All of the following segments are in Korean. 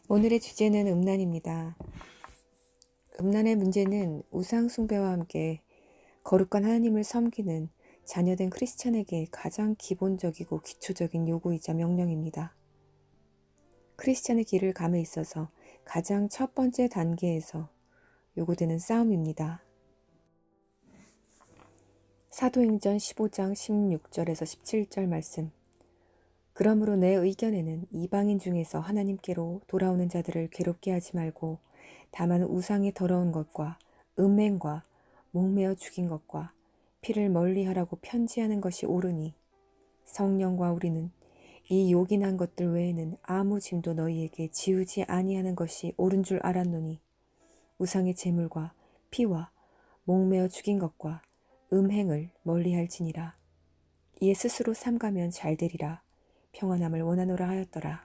오늘의 주제는 음란입니다. 음란의 문제는 우상 숭배와 함께 거룩한 하나님을 섬기는 자녀된 크리스찬에게 가장 기본적이고 기초적인 요구이자 명령입니다. 크리스찬의 길을 감에 있어서 가장 첫 번째 단계에서 요구되는 싸움입니다. 사도행전 15장 16절에서 17절 말씀. 그러므로 내 의견에는 이방인 중에서 하나님께로 돌아오는 자들을 괴롭게 하지 말고 다만 우상의 더러운 것과 음행과 목매어 죽인 것과 피를 멀리하라고 편지하는 것이 옳으니 성령과 우리는 이 요긴한 것들 외에는 아무 짐도 너희에게 지우지 아니하는 것이 옳은 줄 알았노니 우상의 제물과 피와 목매어 죽인 것과 음행을 멀리할지니라. 이에 스스로 삼가면 잘되리라. 평안함을 원하노라 하였더라.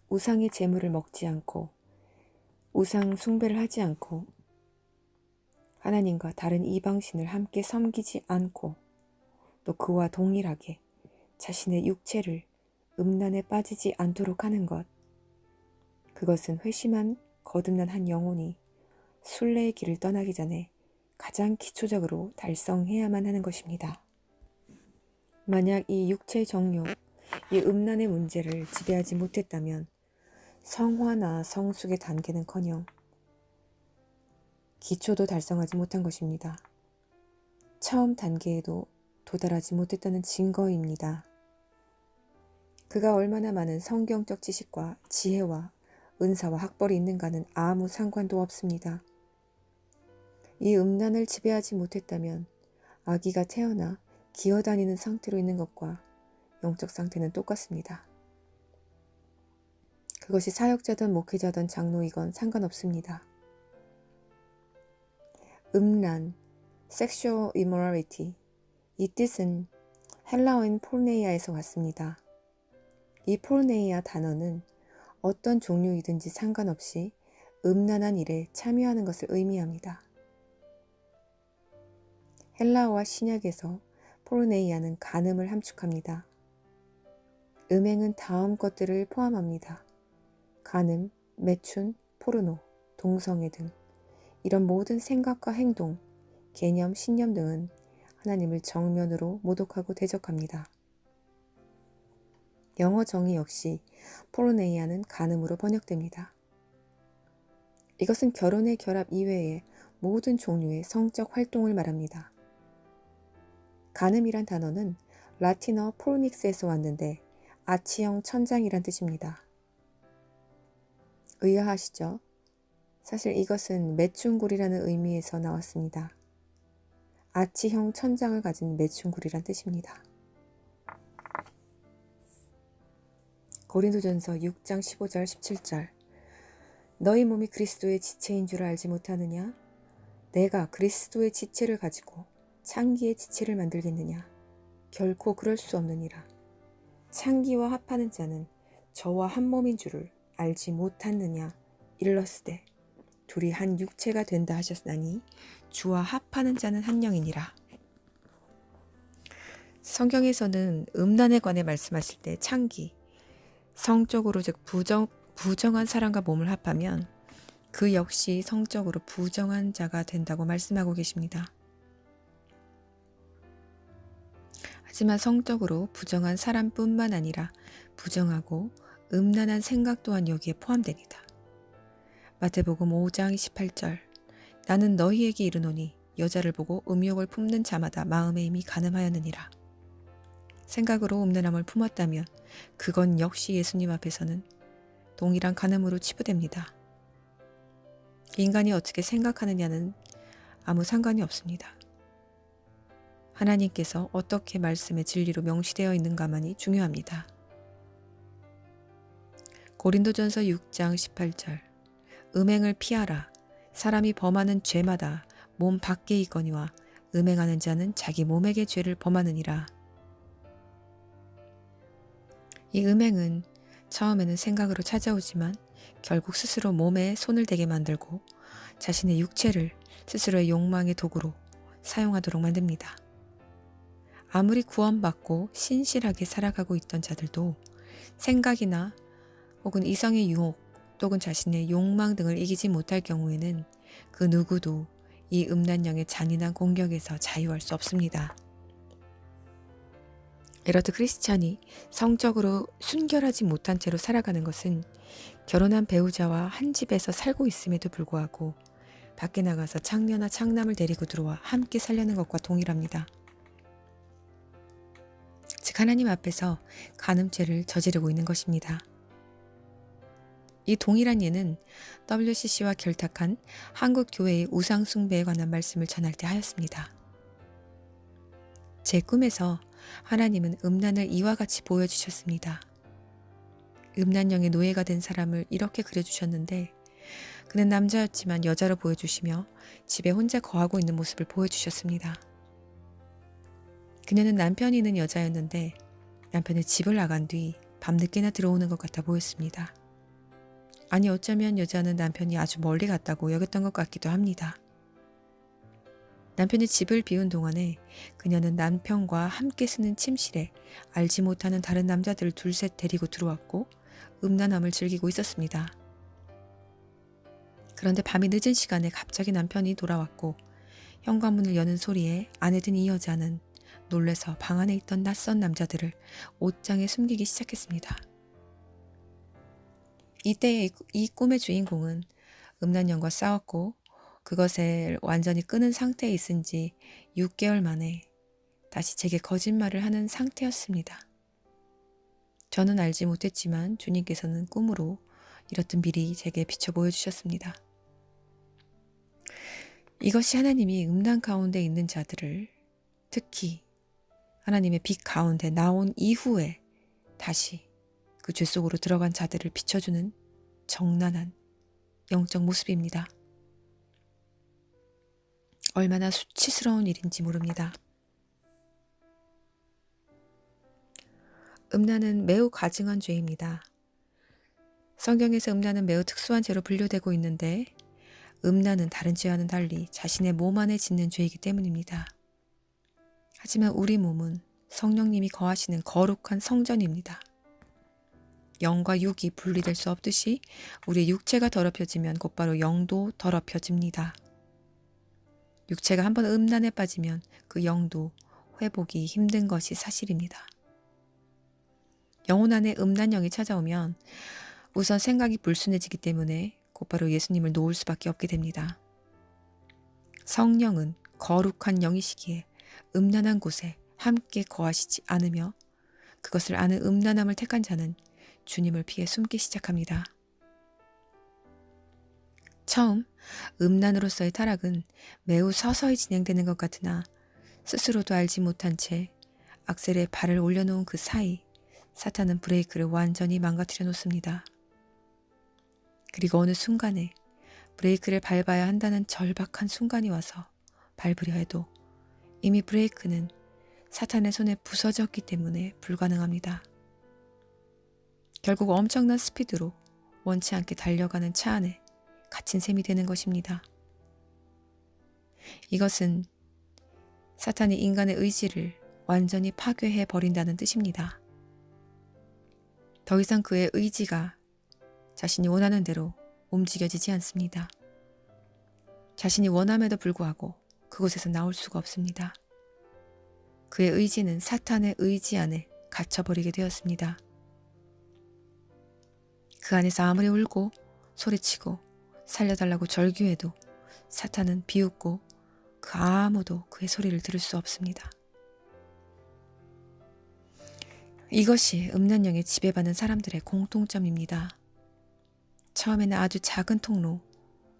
우상의 제물을 먹지 않고 우상 숭배를 하지 않고 하나님과 다른 이방신을 함께 섬기지 않고 또 그와 동일하게 자신의 육체를 음란에 빠지지 않도록 하는 것, 그것은 회심한 거듭난 한 영혼이 순례의 길을 떠나기 전에 가장 기초적으로 달성해야만 하는 것입니다. 만약 이 육체의 정욕, 이 음란의 문제를 지배하지 못했다면 성화나 성숙의 단계는커녕 기초도 달성하지 못한 것입니다. 처음 단계에도 도달하지 못했다는 증거입니다. 그가 얼마나 많은 성경적 지식과 지혜와 은사와 학벌이 있는가는 아무 상관도 없습니다. 이 음란을 지배하지 못했다면 아기가 태어나 기어다니는 상태로 있는 것과 영적 상태는 똑같습니다. 그것이 사역자든 목회자든 장로이건 상관없습니다. 음란, sexual immorality, 이 뜻은 헬라어인 폴네이아에서 왔습니다. 이 폴네이아 단어는 어떤 종류이든지 상관없이 음란한 일에 참여하는 것을 의미합니다. 헬라어와 신약에서 폴네이아는 간음을 함축합니다. 음행은 다음 것들을 포함합니다. 간음, 매춘, 포르노, 동성애 등 이런 모든 생각과 행동, 개념, 신념 등은 하나님을 정면으로 모독하고 대적합니다. 영어 정의 역시 포르네이아는 간음으로 번역됩니다. 이것은 결혼의 결합 이외의 모든 종류의 성적 활동을 말합니다. 간음이란 단어는 라틴어 포르닉스에서 왔는데 아치형 천장이란 뜻입니다. 의아하시죠? 사실 이것은 매춘굴이라는 의미에서 나왔습니다. 아치형 천장을 가진 매춘굴이란 뜻입니다. 고린도전서 6장 15절 17절. 너희 몸이 그리스도의 지체인 줄 알지 못하느냐? 내가 그리스도의 지체를 가지고 창기의 지체를 만들겠느냐? 결코 그럴 수 없느니라. 창기와 합하는 자는 저와 한 몸인 줄을 알지 못하느냐? 일러스되 둘이 한 육체가 된다 하셨나니 주와 합하는 자는 한 영이니라. 성경에서는 음란에 관해 말씀하실 때 창기, 성적으로 즉 부정한 사람과 몸을 합하면 그 역시 성적으로 부정한 자가 된다고 말씀하고 계십니다. 하지만 성적으로 부정한 사람뿐만 아니라 부정하고 음란한 생각 또한 여기에 포함됩니다. 마태복음 5장 28절. 나는 너희에게 이르노니 여자를 보고 음욕을 품는 자마다 마음에 이미 간음하였느니라. 생각으로 음란함을 품었다면 그건 역시 예수님 앞에서는 동일한 간음으로 치부됩니다. 인간이 어떻게 생각하느냐는 아무 상관이 없습니다. 하나님께서 어떻게 말씀의 진리로 명시되어 있는가만이 중요합니다. 고린도전서 6장 18절. 음행을 피하라. 사람이 범하는 죄마다 몸 밖에 있거니와 음행하는 자는 자기 몸에게 죄를 범하느니라. 이 음행은 처음에는 생각으로 찾아오지만 결국 스스로 몸에 손을 대게 만들고 자신의 육체를 스스로의 욕망의 도구로 사용하도록 만듭니다. 아무리 구원받고 신실하게 살아가고 있던 자들도 생각이나 혹은 이성의 유혹 또는 자신의 욕망 등을 이기지 못할 경우에는 그 누구도 이 음란령의 잔인한 공격에서 자유할 수 없습니다. 에러드 크리스찬이 성적으로 순결하지 못한 채로 살아가는 것은 결혼한 배우자와 한 집에서 살고 있음에도 불구하고 밖에 나가서 창녀나 창남을 데리고 들어와 함께 살려는 것과 동일합니다. 즉 하나님 앞에서 간음죄를 저지르고 있는 것입니다. 이 동일한 예는 WCC와 결탁한 한국 교회의 우상 숭배에 관한 말씀을 전할 때 하였습니다. 제 꿈에서 하나님은 음란을 이와 같이 보여주셨습니다. 음란령의 노예가 된 사람을 이렇게 그려주셨는데 그는 남자였지만 여자로 보여주시며 집에 혼자 거하고 있는 모습을 보여주셨습니다. 그녀는 남편이 있는 여자였는데 남편이 집을 나간 뒤 밤늦게나 들어오는 것 같아 보였습니다. 아니 어쩌면 여자는 남편이 아주 멀리 갔다고 여겼던 것 같기도 합니다. 남편이 집을 비운 동안에 그녀는 남편과 함께 쓰는 침실에 알지 못하는 다른 남자들을 둘셋 데리고 들어왔고 음란함을 즐기고 있었습니다. 그런데 밤이 늦은 시간에 갑자기 남편이 돌아왔고 현관문을 여는 소리에 안에 든 이 여자는 놀래서 방 안에 있던 낯선 남자들을 옷장에 숨기기 시작했습니다. 이때 이 꿈의 주인공은 음란령과 싸웠고 그것을 완전히 끊은 상태에 있은 지 6개월 만에 다시 제게 거짓말을 하는 상태였습니다. 저는 알지 못했지만 주님께서는 꿈으로 이렇듯 미리 제게 비춰 보여주셨습니다. 이것이 하나님이 음란 가운데 있는 자들을 특히 하나님의 빛 가운데 나온 이후에 다시 그 죄 속으로 들어간 자들을 비춰주는 정난한 영적 모습입니다. 얼마나 수치스러운 일인지 모릅니다. 음란은 매우 가증한 죄입니다. 성경에서 음란은 매우 특수한 죄로 분류되고 있는데 음란은 다른 죄와는 달리 자신의 몸 안에 짓는 죄이기 때문입니다. 하지만 우리 몸은 성령님이 거하시는 거룩한 성전입니다. 영과 육이 분리될 수 없듯이 우리의 육체가 더럽혀지면 곧바로 영도 더럽혀집니다. 육체가 한번 음란에 빠지면 그 영도 회복이 힘든 것이 사실입니다. 영혼 안에 음란령이 찾아오면 우선 생각이 불순해지기 때문에 곧바로 예수님을 놓을 수밖에 없게 됩니다. 성령은 거룩한 영이시기에 음란한 곳에 함께 거하시지 않으며 그것을 아는 음란함을 택한 자는 주님을 피해 숨기 시작합니다. 처음 음란으로서의 타락은 매우 서서히 진행되는 것 같으나 스스로도 알지 못한 채 악셀에 발을 올려놓은 그 사이 사탄은 브레이크를 완전히 망가뜨려 놓습니다. 그리고 어느 순간에 브레이크를 밟아야 한다는 절박한 순간이 와서 밟으려 해도 이미 브레이크는 사탄의 손에 부서졌기 때문에 불가능합니다. 결국 엄청난 스피드로 원치 않게 달려가는 차 안에 갇힌 셈이 되는 것입니다. 이것은 사탄이 인간의 의지를 완전히 파괴해 버린다는 뜻입니다. 더 이상 그의 의지가 자신이 원하는 대로 움직여지지 않습니다. 자신이 원함에도 불구하고 그곳에서 나올 수가 없습니다. 그의 의지는 사탄의 의지 안에 갇혀버리게 되었습니다. 그 안에서 아무리 울고 소리치고 살려달라고 절규해도 사탄은 비웃고 그 아무도 그의 소리를 들을 수 없습니다. 이것이 음란령에 지배받는 사람들의 공통점입니다. 처음에는 아주 작은 통로,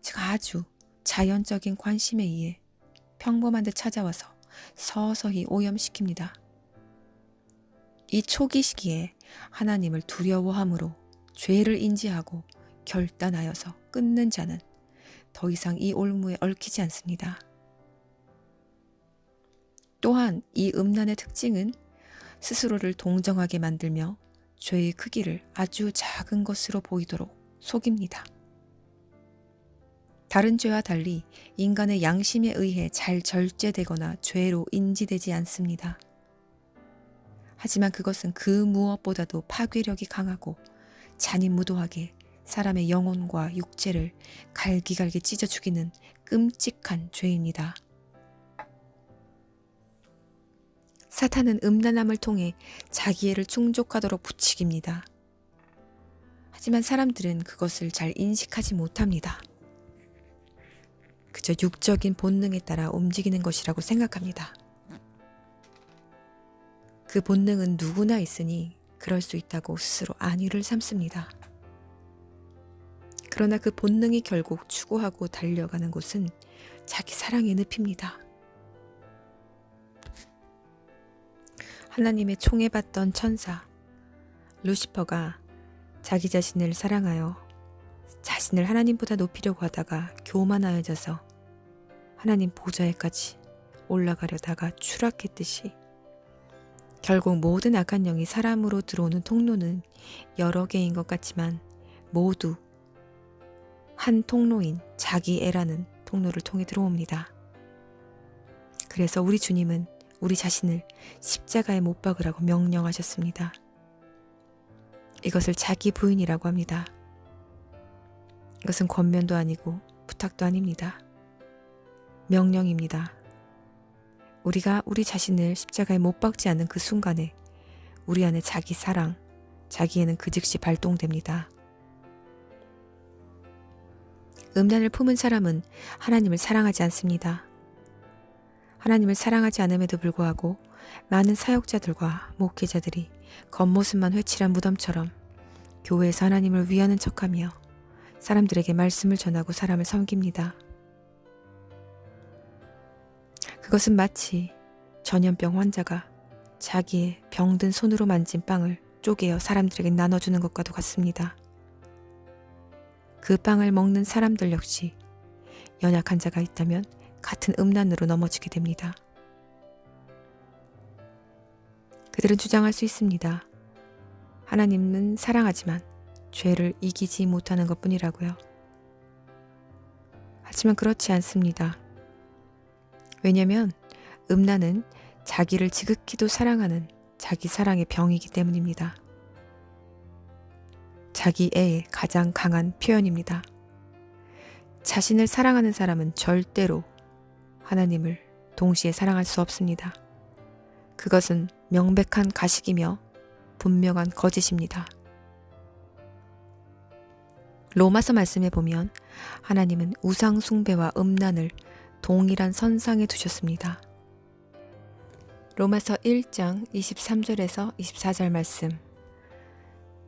즉 아주 자연적인 관심에 의해 평범한 듯 찾아와서 서서히 오염시킵니다. 이 초기 시기에 하나님을 두려워함으로 죄를 인지하고 결단하여서 끊는 자는 더 이상 이 올무에 얽히지 않습니다. 또한 이 음란의 특징은 스스로를 동정하게 만들며 죄의 크기를 아주 작은 것으로 보이도록 속입니다. 다른 죄와 달리 인간의 양심에 의해 잘 절제되거나 죄로 인지되지 않습니다. 하지만 그것은 그 무엇보다도 파괴력이 강하고 잔인무도하게 사람의 영혼과 육체를 갈기갈기 찢어 죽이는 끔찍한 죄입니다. 사탄은 음란함을 통해 자기애를 충족하도록 부추깁니다. 하지만 사람들은 그것을 잘 인식하지 못합니다. 그저 육적인 본능에 따라 움직이는 것이라고 생각합니다. 그 본능은 누구나 있으니 그럴 수 있다고 스스로 안위를 삼습니다. 그러나 그 본능이 결국 추구하고 달려가는 곳은 자기 사랑의 늪입니다. 하나님의 총애받던 천사 루시퍼가 자기 자신을 사랑하여 자신을 하나님보다 높이려고 하다가 교만하여져서 하나님 보좌에까지 올라가려다가 추락했듯이 결국 모든 악한 영이 사람으로 들어오는 통로는 여러 개인 것 같지만 모두 한 통로인 자기애라는 통로를 통해 들어옵니다. 그래서 우리 주님은 우리 자신을 십자가에 못 박으라고 명령하셨습니다. 이것을 자기 부인이라고 합니다. 이것은 권면도 아니고 부탁도 아닙니다. 명령입니다. 우리가 우리 자신을 십자가에 못 박지 않는 그 순간에 우리 안에 자기 사랑, 자기애는 그 즉시 발동됩니다. 음란을 품은 사람은 하나님을 사랑하지 않습니다. 하나님을 사랑하지 않음에도 불구하고 많은 사역자들과 목회자들이 겉모습만 회칠한 무덤처럼 교회에서 하나님을 위하는 척하며 사람들에게 말씀을 전하고 사람을 섬깁니다. 그것은 마치 전염병 환자가 자기의 병든 손으로 만진 빵을 쪼개어 사람들에게 나눠주는 것과도 같습니다. 그 빵을 먹는 사람들 역시 연약한 자가 있다면 같은 음란으로 넘어지게 됩니다. 그들은 주장할 수 있습니다. 하나님은 사랑하지만 죄를 이기지 못하는 것뿐이라고요. 하지만 그렇지 않습니다. 왜냐하면 음란은 자기를 지극히도 사랑하는 자기 사랑의 병이기 때문입니다. 자기애의 가장 강한 표현입니다. 자신을 사랑하는 사람은 절대로 하나님을 동시에 사랑할 수 없습니다. 그것은 명백한 가식이며 분명한 거짓입니다. 로마서 말씀에 보면 하나님은 우상 숭배와 음란을 동일한 선상에 두셨습니다. 로마서 1장 23절에서 24절 말씀.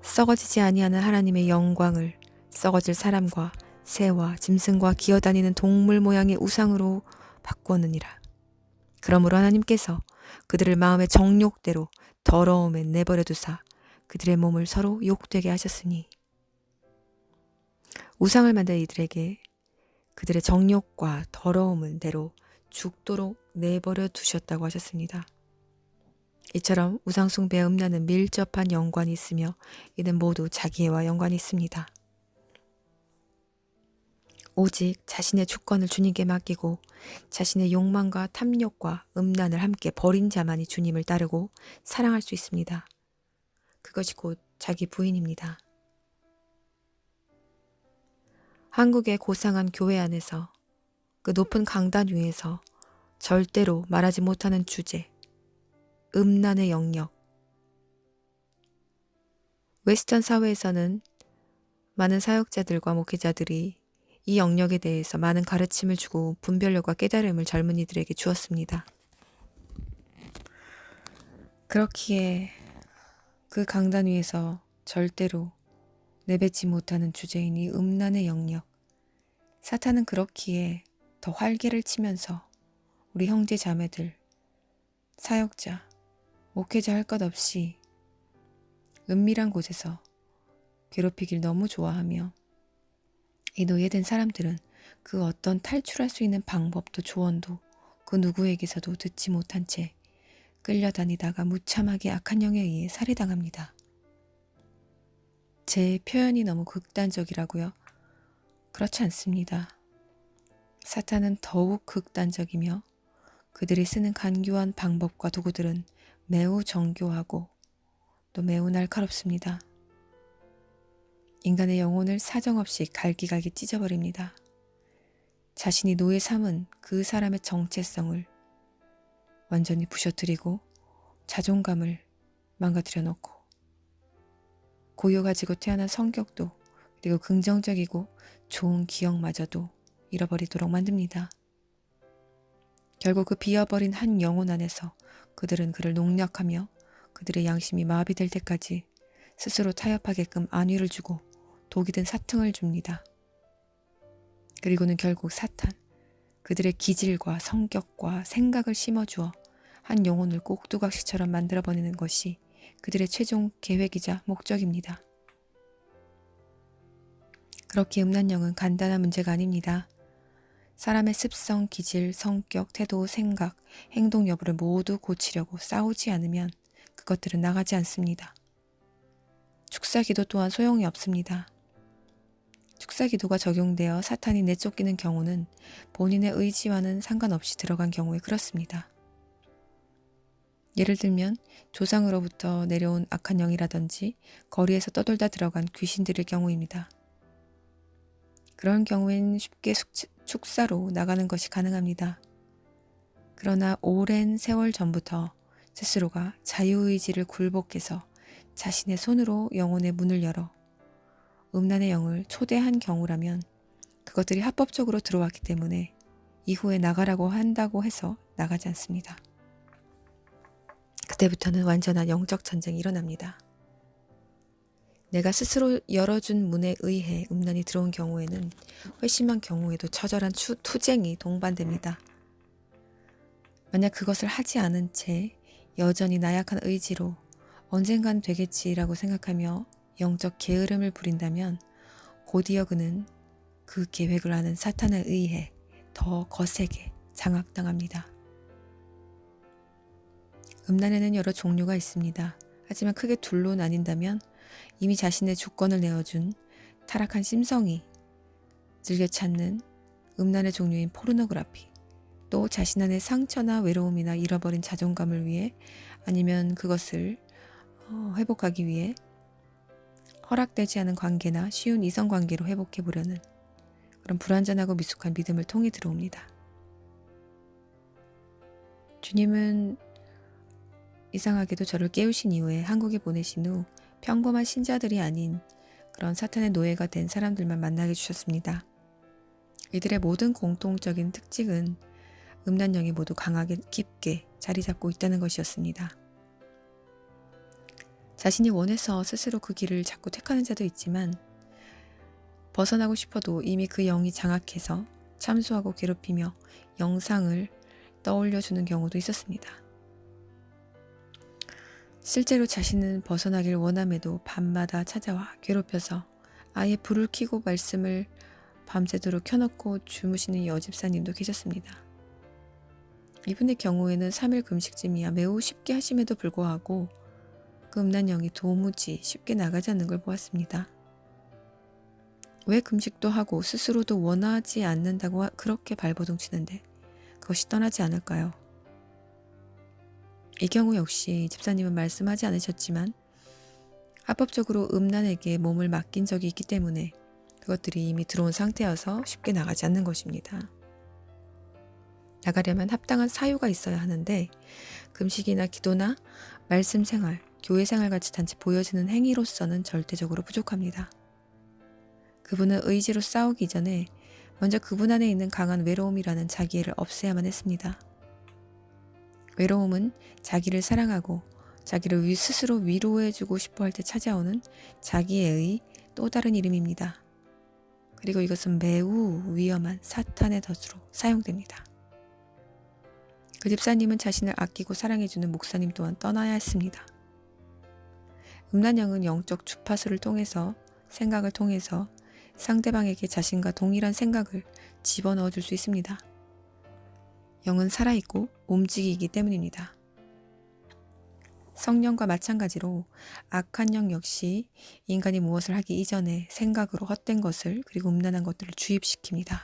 썩어지지 아니하는 하나님의 영광을 썩어질 사람과 새와 짐승과 기어다니는 동물 모양의 우상으로 바꾸었느니라. 그러므로 하나님께서 그들을 마음의 정욕대로 더러움에 내버려 두사 그들의 몸을 서로 욕되게 하셨으니 우상을 만든 이들에게 그들의 정욕과 더러움은 대로 죽도록 내버려 두셨다고 하셨습니다. 이처럼 우상 숭배와 음란은 밀접한 연관이 있으며 이는 모두 자기애와 연관이 있습니다. 오직 자신의 주권을 주님께 맡기고 자신의 욕망과 탐욕과 음란을 함께 버린 자만이 주님을 따르고 사랑할 수 있습니다. 그것이 곧 자기 부인입니다. 한국의 고상한 교회 안에서 그 높은 강단 위에서 절대로 말하지 못하는 주제, 음란의 영역. 웨스턴 사회에서는 많은 사역자들과 목회자들이 이 영역에 대해서 많은 가르침을 주고 분별력과 깨달음을 젊은이들에게 주었습니다. 그렇기에 그 강단 위에서 절대로 내뱉지 못하는 주제인 이 음란의 영역. 사탄은 그렇기에 더 활개를 치면서 우리 형제 자매들, 사역자, 목회자 할 것 없이 은밀한 곳에서 괴롭히길 너무 좋아하며 이 노예된 사람들은 그 어떤 탈출할 수 있는 방법도 조언도 그 누구에게서도 듣지 못한 채 끌려다니다가 무참하게 악한 영에 의해 살해당합니다. 제 표현이 너무 극단적이라고요? 그렇지 않습니다. 사탄은 더욱 극단적이며 그들이 쓰는 간교한 방법과 도구들은 매우 정교하고 또 매우 날카롭습니다. 인간의 영혼을 사정없이 갈기갈기 찢어버립니다. 자신이 노예 삼은 그 사람의 정체성을 완전히 부셔뜨리고 자존감을 망가뜨려 놓고 고유 가지고 태어난 성격도 그리고 긍정적이고 좋은 기억마저도 잃어버리도록 만듭니다. 결국 그 비어버린 한 영혼 안에서 그들은 그를 농락하며 그들의 양심이 마비될 때까지 스스로 타협하게끔 안위를 주고 독이 든 사탕을 줍니다. 그리고는 결국 사탄, 그들의 기질과 성격과 생각을 심어주어 한 영혼을 꼭두각시처럼 만들어버리는 것이 그들의 최종 계획이자 목적입니다. 그렇게 음란령은 간단한 문제가 아닙니다. 사람의 습성, 기질, 성격, 태도, 생각, 행동 여부를 모두 고치려고 싸우지 않으면 그것들은 나가지 않습니다. 축사기도 또한 소용이 없습니다. 축사기도가 적용되어 사탄이 내쫓기는 경우는 본인의 의지와는 상관없이 들어간 경우에 그렇습니다. 예를 들면 조상으로부터 내려온 악한 영이라든지 거리에서 떠돌다 들어간 귀신들의 경우입니다. 그런 경우엔 쉽게 축사로 나가는 것이 가능합니다. 그러나 오랜 세월 전부터 스스로가 자유의지를 굴복해서 자신의 손으로 영혼의 문을 열어 음란의 영을 초대한 경우라면 그것들이 합법적으로 들어왔기 때문에 이후에 나가라고 한다고 해서 나가지 않습니다. 그때부터는 완전한 영적 전쟁이 일어납니다. 내가 스스로 열어준 문에 의해 음란이 들어온 경우에는 회심한 경우에도 처절한 투쟁이 동반됩니다. 만약 그것을 하지 않은 채 여전히 나약한 의지로 언젠간 되겠지라고 생각하며 영적 게으름을 부린다면 곧이어 그는 그 계획을 아는 사탄에 의해 더 거세게 장악당합니다. 음란에는 여러 종류가 있습니다. 하지만 크게 둘로 나뉜다면 이미 자신의 주권을 내어준 타락한 심성이 즐겨 찾는 음란의 종류인 포르노그래피, 또 자신 안의 상처나 외로움이나 잃어버린 자존감을 위해 아니면 그것을 회복하기 위해 허락되지 않은 관계나 쉬운 이성관계로 회복해보려는 그런 불완전하고 미숙한 믿음을 통해 들어옵니다. 주님은 이상하게도 저를 깨우신 이후에 한국에 보내신 후 평범한 신자들이 아닌 그런 사탄의 노예가 된 사람들만 만나게 해주셨습니다. 이들의 모든 공통적인 특징은 음란령이 모두 강하게 깊게 자리 잡고 있다는 것이었습니다. 자신이 원해서 스스로 그 길을 자꾸 택하는 자도 있지만 벗어나고 싶어도 이미 그 영이 장악해서 참소하고 괴롭히며 영상을 떠올려주는 경우도 있었습니다. 실제로 자신은 벗어나길 원함에도 밤마다 찾아와 괴롭혀서 아예 불을 켜고 말씀을 밤새도록 켜놓고 주무시는 여집사님도 계셨습니다. 이분의 경우에는 3일 금식쯤이야 매우 쉽게 하심에도 불구하고 그 음란령이 도무지 쉽게 나가지 않는 걸 보았습니다. 왜 금식도 하고 스스로도 원하지 않는다고 그렇게 발버둥 치는데 그것이 떠나지 않을까요? 이 경우 역시 집사님은 말씀하지 않으셨지만 합법적으로 음란에게 몸을 맡긴 적이 있기 때문에 그것들이 이미 들어온 상태여서 쉽게 나가지 않는 것입니다. 나가려면 합당한 사유가 있어야 하는데 금식이나 기도나 말씀 생활, 교회 생활 같이 단지 보여지는 행위로서는 절대적으로 부족합니다. 그분은 의지로 싸우기 전에 먼저 그분 안에 있는 강한 외로움이라는 자기애를 없애야만 했습니다. 외로움은 자기를 사랑하고 자기를 스스로 위로해주고 싶어 할 때 찾아오는 자기애의 또 다른 이름입니다. 그리고 이것은 매우 위험한 사탄의 덫으로 사용됩니다. 그 집사님은 자신을 아끼고 사랑해주는 목사님 또한 떠나야 했습니다. 음란령은 영적 주파수를 통해서 생각을 통해서 상대방에게 자신과 동일한 생각을 집어넣어 줄 수 있습니다. 영은 살아있고 움직이기 때문입니다. 성령과 마찬가지로 악한 영 역시 인간이 무엇을 하기 이전에 생각으로 헛된 것을 그리고 음란한 것들을 주입시킵니다.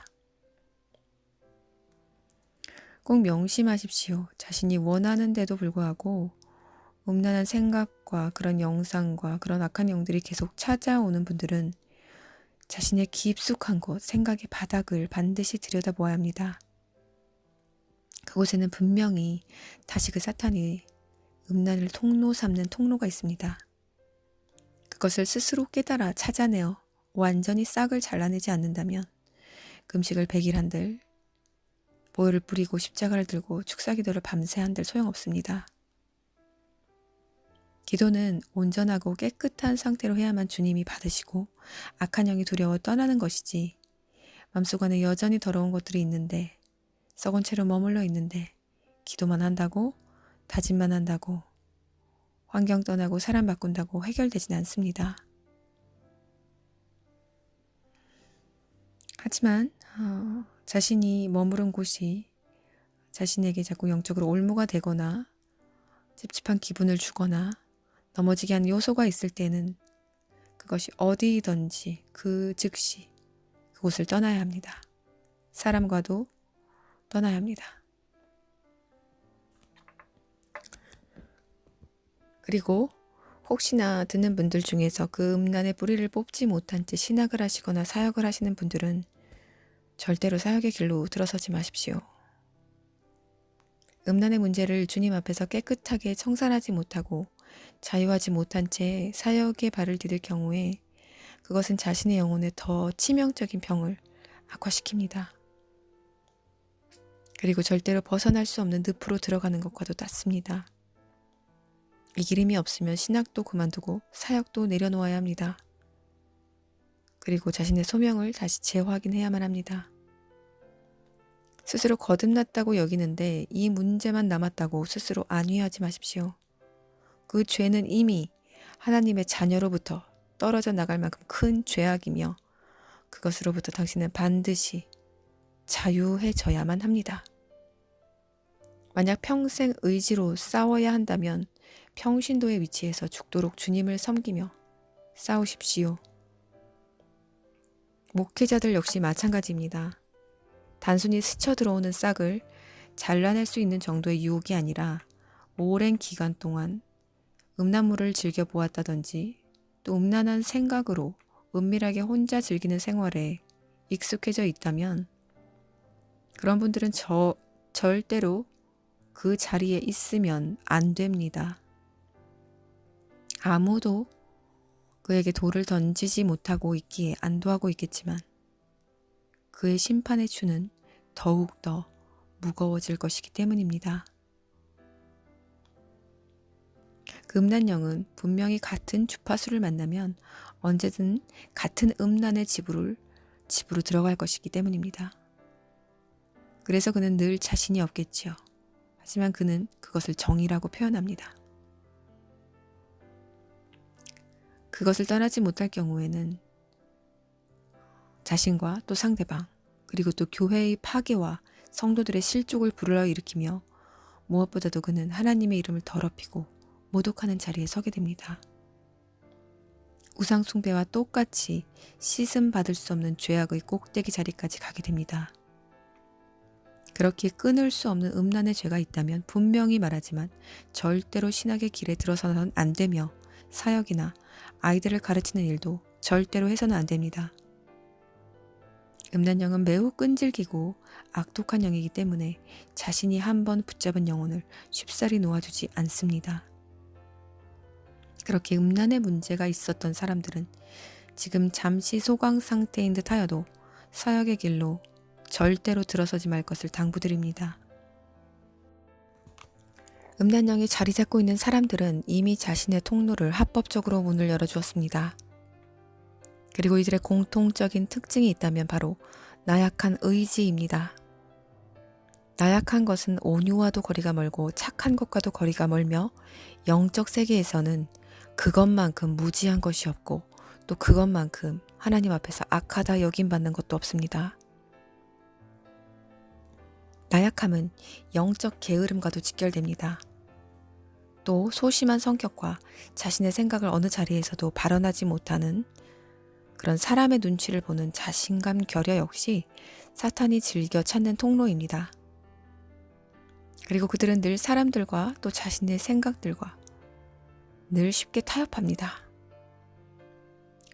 꼭 명심하십시오. 자신이 원하는데도 불구하고 음란한 생각과 그런 영상과 그런 악한 영들이 계속 찾아오는 분들은 자신의 깊숙한 곳, 생각의 바닥을 반드시 들여다보아야 합니다. 그곳에는 분명히 다시 그 사탄이 음란을 통로 삼는 통로가 있습니다. 그것을 스스로 깨달아 찾아내어 완전히 싹을 잘라내지 않는다면 금식을 100일 한들, 보혈을 뿌리고 십자가를 들고 축사기도를 밤새 한들 소용없습니다. 기도는 온전하고 깨끗한 상태로 해야만 주님이 받으시고 악한 영이 두려워 떠나는 것이지, 맘속 안에 여전히 더러운 것들이 있는데, 썩은 채로 머물러 있는데 기도만 한다고, 다짐만 한다고, 환경 떠나고 사람 바꾼다고 해결되진 않습니다. 하지만 자신이 머무른 곳이 자신에게 자꾸 영적으로 올무가 되거나 찝찝한 기분을 주거나 넘어지게 하는 요소가 있을 때는 그것이 어디든지 그 즉시 그곳을 떠나야 합니다. 사람과도 떠나야 합니다. 그리고 혹시나 듣는 분들 중에서 그 음란의 뿌리를 뽑지 못한 채 신학을 하시거나 사역을 하시는 분들은 절대로 사역의 길로 들어서지 마십시오. 음란의 문제를 주님 앞에서 깨끗하게 청산하지 못하고 자유하지 못한 채 사역의 발을 디딜 경우에 그것은 자신의 영혼에 더 치명적인 병을 악화시킵니다. 그리고 절대로 벗어날 수 없는 늪으로 들어가는 것과도 같습니다. 이 기름이 없으면 신학도 그만두고 사역도 내려놓아야 합니다. 그리고 자신의 소명을 다시 재확인해야만 합니다. 스스로 거듭났다고 여기는데 이 문제만 남았다고 스스로 안위하지 마십시오. 그 죄는 이미 하나님의 자녀로부터 떨어져 나갈 만큼 큰 죄악이며 그것으로부터 당신은 반드시 자유해져야만 합니다. 만약 평생 의지로 싸워야 한다면 평신도의 위치에서 죽도록 주님을 섬기며 싸우십시오. 목회자들 역시 마찬가지입니다. 단순히 스쳐 들어오는 싹을 잘라낼 수 있는 정도의 유혹이 아니라 오랜 기간 동안 음란물을 즐겨보았다든지 또 음란한 생각으로 은밀하게 혼자 즐기는 생활에 익숙해져 있다면 그런 분들은 절대로 그 자리에 있으면 안 됩니다. 아무도 그에게 돌을 던지지 못하고 있기에 안도하고 있겠지만 그의 심판의 추는 더욱더 무거워질 것이기 때문입니다. 그 음란영은 분명히 같은 주파수를 만나면 언제든 같은 음란의 집으로 들어갈 것이기 때문입니다. 그래서 그는 늘 자신이 없겠지요. 하지만 그는 그것을 정의라고 표현합니다. 그것을 떠나지 못할 경우에는 자신과 또 상대방 그리고 또 교회의 파괴와 성도들의 실족을 불러일으키며 무엇보다도 그는 하나님의 이름을 더럽히고 모독하는 자리에 서게 됩니다. 우상 숭배와 똑같이 씻음 받을 수 없는 죄악의 꼭대기 자리까지 가게 됩니다. 그렇게 끊을 수 없는 음란의 죄가 있다면 분명히 말하지만 절대로 신학의 길에 들어서는 안 되며 사역이나 아이들을 가르치는 일도 절대로 해서는 안 됩니다. 음란영은 매우 끈질기고 악독한 영이기 때문에 자신이 한번 붙잡은 영혼을 쉽사리 놓아주지 않습니다. 그렇게 음란의 문제가 있었던 사람들은 지금 잠시 소강 상태인 듯 하여도 사역의 길로 절대로 들어서지 말 것을 당부드립니다. 음란영이 자리 잡고 있는 사람들은 이미 자신의 통로를 합법적으로 문을 열어주었습니다. 그리고 이들의 공통적인 특징이 있다면 바로 나약한 의지입니다. 나약한 것은 온유와도 거리가 멀고 착한 것과도 거리가 멀며 영적 세계에서는 그것만큼 무지한 것이 없고 또 그것만큼 하나님 앞에서 악하다 여김받는 것도 없습니다. 나약함은 영적 게으름과도 직결됩니다. 또 소심한 성격과 자신의 생각을 어느 자리에서도 발언하지 못하는 그런 사람의 눈치를 보는 자신감 결여 역시 사탄이 즐겨 찾는 통로입니다. 그리고 그들은 늘 사람들과 또 자신의 생각들과 늘 쉽게 타협합니다.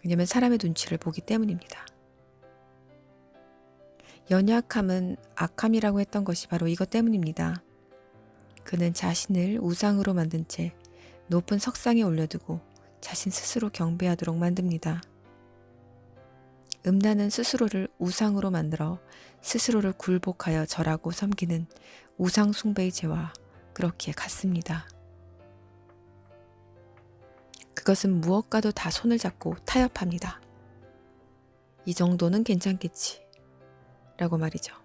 왜냐하면 사람의 눈치를 보기 때문입니다. 연약함은 악함이라고 했던 것이 바로 이것 때문입니다. 그는 자신을 우상으로 만든 채 높은 석상에 올려두고 자신 스스로 경배하도록 만듭니다. 음란은 스스로를 우상으로 만들어 스스로를 굴복하여 절하고 섬기는 우상 숭배의 죄와 그렇게 같습니다. 그것은 무엇과도 다 손을 잡고 타협합니다. 이 정도는 괜찮겠지 라고 말이죠.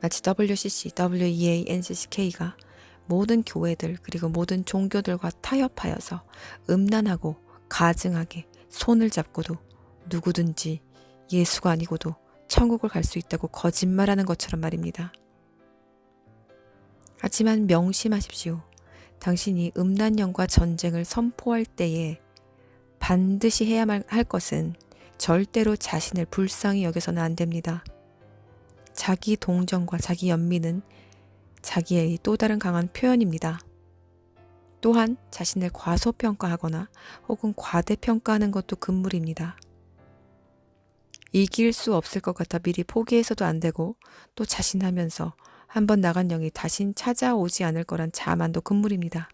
마치 WCC, WEA, NCCK가 모든 교회들 그리고 모든 종교들과 타협하여서 음란하고 가증하게 손을 잡고도 누구든지 예수가 아니고도 천국을 갈 수 있다고 거짓말하는 것처럼 말입니다. 하지만 명심하십시오. 당신이 음란령과 전쟁을 선포할 때에 반드시 해야만 할 것은 절대로 자신을 불쌍히 여겨서는 안 됩니다. 자기 동정과 자기 연민은 자기의 또 다른 강한 표현입니다. 또한 자신을 과소평가하거나 혹은 과대평가하는 것도 금물입니다. 이길 수 없을 것 같아 미리 포기해서도 안 되고 또 자신하면서 한번 나간 영이 다신 찾아오지 않을 거란 자만도 금물입니다.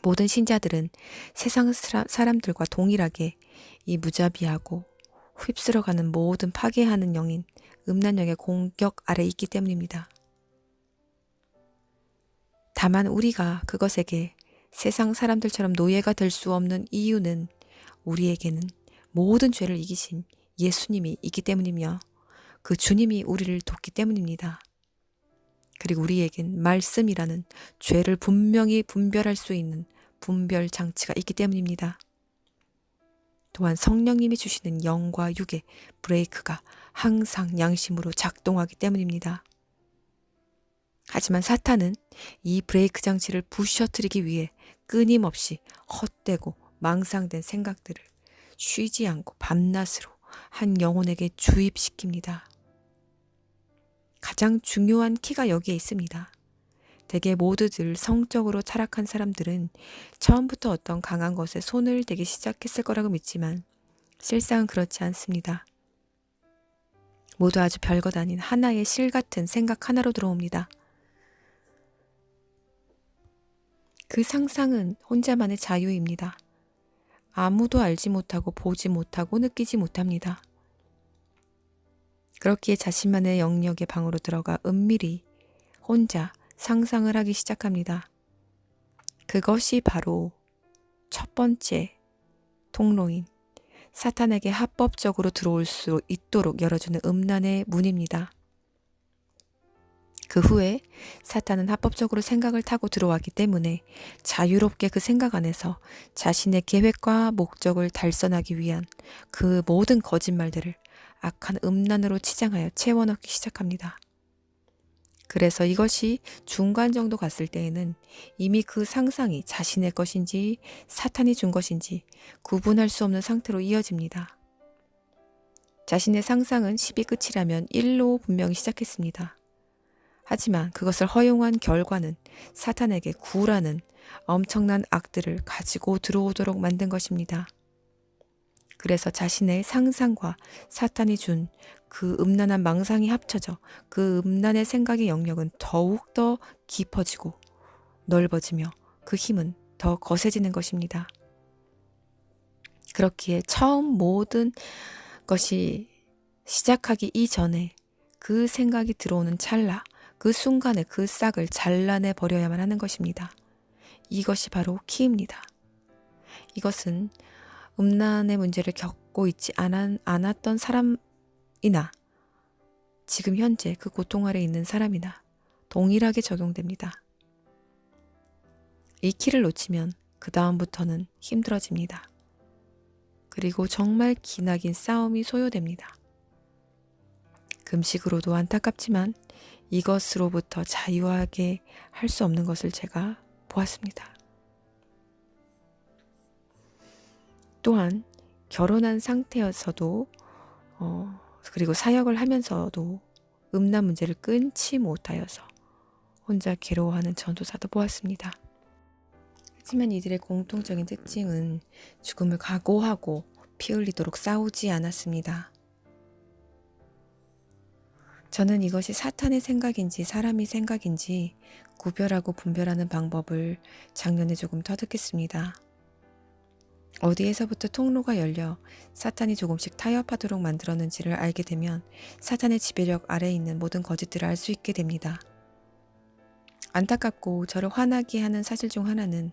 모든 신자들은 세상 사람들과 동일하게 이 무자비하고 휩쓸어가는 모든 파괴하는 영인 음란령의 공격 아래 있기 때문입니다. 다만 우리가 그것에게 세상 사람들처럼 노예가 될 수 없는 이유는 우리에게는 모든 죄를 이기신 예수님이 있기 때문이며 그 주님이 우리를 돕기 때문입니다. 그리고 우리에겐 말씀이라는 죄를 분명히 분별할 수 있는 분별 장치가 있기 때문입니다. 또한 성령님이 주시는 영과 육의 브레이크가 항상 양심으로 작동하기 때문입니다. 하지만 사탄은 이 브레이크 장치를 부셔뜨리기 위해 끊임없이 헛되고 망상된 생각들을 쉬지 않고 밤낮으로 한 영혼에게 주입시킵니다. 가장 중요한 키가 여기에 있습니다. 대개 모두들 성적으로 타락한 사람들은 처음부터 어떤 강한 것에 손을 대기 시작했을 거라고 믿지만 실상은 그렇지 않습니다. 모두 아주 별것 아닌 하나의 실 같은 생각 하나로 들어옵니다. 그 상상은 혼자만의 자유입니다. 아무도 알지 못하고 보지 못하고 느끼지 못합니다. 그렇기에 자신만의 영역의 방으로 들어가 은밀히 혼자 상상을 하기 시작합니다. 그것이 바로 첫 번째 통로인 사탄에게 합법적으로 들어올 수 있도록 열어주는 음란의 문입니다. 그 후에 사탄은 합법적으로 생각을 타고 들어왔기 때문에 자유롭게 그 생각 안에서 자신의 계획과 목적을 달성하기 위한 그 모든 거짓말들을 악한 음란으로 치장하여 채워넣기 시작합니다. 그래서 이것이 중간 정도 갔을 때에는 이미 그 상상이 자신의 것인지 사탄이 준 것인지 구분할 수 없는 상태로 이어집니다. 자신의 상상은 10이 끝이라면 1로 분명히 시작했습니다. 하지만 그것을 허용한 결과는 사탄에게 9라는 엄청난 악들을 가지고 들어오도록 만든 것입니다. 그래서 자신의 상상과 사탄이 준 그 음란한 망상이 합쳐져 그 음란의 생각의 영역은 더욱더 깊어지고 넓어지며 그 힘은 더 거세지는 것입니다. 그렇기에 처음 모든 것이 시작하기 이전에 그 생각이 들어오는 찰나, 그 순간에 그 싹을 잘라내 버려야만 하는 것입니다. 이것이 바로 키입니다. 이것은 음란의 문제를 겪고 있지 않았던 사람이나 지금 현재 그 고통 아래 있는 사람이나 동일하게 적용됩니다. 이 키를 놓치면 그 다음부터는 힘들어집니다. 그리고 정말 기나긴 싸움이 소요됩니다. 금식으로도 안타깝지만 이것으로부터 자유하게 할 수 없는 것을 제가 보았습니다. 또한 결혼한 상태여서도 그리고 사역을 하면서도 음란 문제를 끊지 못하여서 혼자 괴로워하는 전도사도 보았습니다. 하지만 이들의 공통적인 특징은 죽음을 각오하고 피 흘리도록 싸우지 않았습니다. 저는 이것이 사탄의 생각인지 사람의 생각인지 구별하고 분별하는 방법을 작년에 조금 터득했습니다. 어디에서부터 통로가 열려 사탄이 조금씩 타협하도록 만들었는지를 알게 되면 사탄의 지배력 아래에 있는 모든 거짓들을 알 수 있게 됩니다. 안타깝고 저를 화나게 하는 사실 중 하나는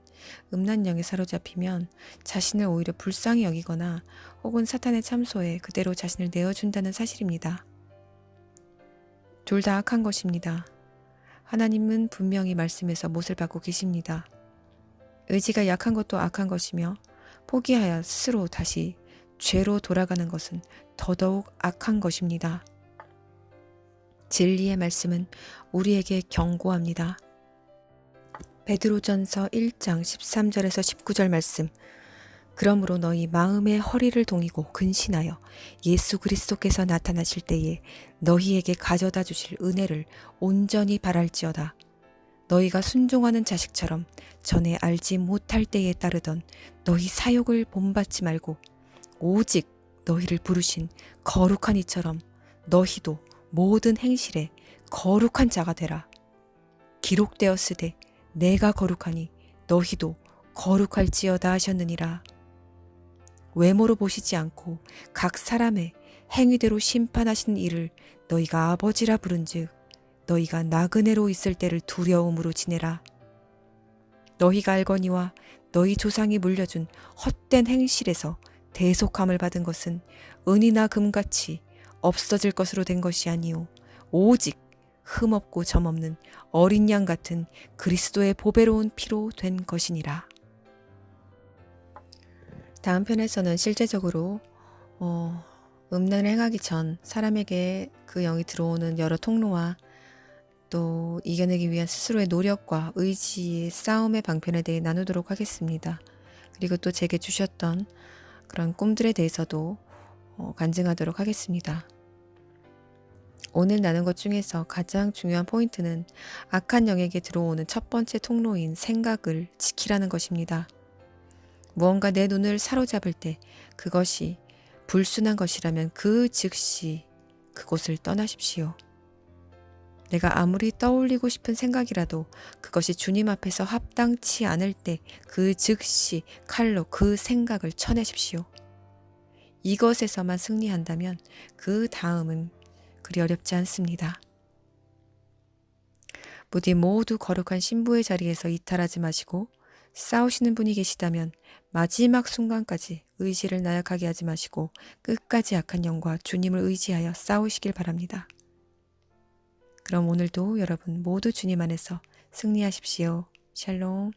음란 영에 사로잡히면 자신을 오히려 불쌍히 여기거나 혹은 사탄의 참소에 그대로 자신을 내어준다는 사실입니다. 둘 다 악한 것입니다. 하나님은 분명히 말씀에서 못을 받고 계십니다. 의지가 약한 것도 악한 것이며 포기하여 스스로 다시 죄로 돌아가는 것은 더더욱 악한 것입니다. 진리의 말씀은 우리에게 경고합니다. 베드로전서 1장 13절에서 19절 말씀. 그러므로 너희 마음의 허리를 동이고 근신하여 예수 그리스도께서 나타나실 때에 너희에게 가져다 주실 은혜를 온전히 바랄지어다. 너희가 순종하는 자식처럼 전에 알지 못할 때에 따르던 너희 사욕을 본받지 말고 오직 너희를 부르신 거룩한 이처럼 너희도 모든 행실에 거룩한 자가 되라. 기록되었으되 내가 거룩하니 너희도 거룩할지어다 하셨느니라. 외모로 보시지 않고 각 사람의 행위대로 심판하시는 이를 너희가 아버지라 부른즉 너희가 나그네로 있을 때를 두려움으로 지내라. 너희가 알거니와 너희 조상이 물려준 헛된 행실에서 대속함을 받은 것은 은이나 금같이 없어질 것으로 된 것이 아니요 오직 흠없고 점없는 어린 양 같은 그리스도의 보배로운 피로 된 것이니라. 다음 편에서는 실제적으로 음란을 행하기 전 사람에게 그 영이 들어오는 여러 통로와 또 이겨내기 위한 스스로의 노력과 의지의 싸움의 방편에 대해 나누도록 하겠습니다. 그리고 또 제게 주셨던 그런 꿈들에 대해서도 간증하도록 하겠습니다. 오늘 나눈 것 중에서 가장 중요한 포인트는 악한 영에게 들어오는 첫 번째 통로인 생각을 지키라는 것입니다. 무언가 내 눈을 사로잡을 때 그것이 불순한 것이라면 그 즉시 그곳을 떠나십시오. 내가 아무리 떠올리고 싶은 생각이라도 그것이 주님 앞에서 합당치 않을 때 그 즉시 칼로 그 생각을 쳐내십시오. 이것에서만 승리한다면 그 다음은 그리 어렵지 않습니다. 부디 모두 거룩한 신부의 자리에서 이탈하지 마시고 싸우시는 분이 계시다면 마지막 순간까지 의지를 나약하게 하지 마시고 끝까지 악한 영과 주님을 의지하여 싸우시길 바랍니다. 그럼 오늘도 여러분 모두 주님 안에서 승리하십시오. 샬롬.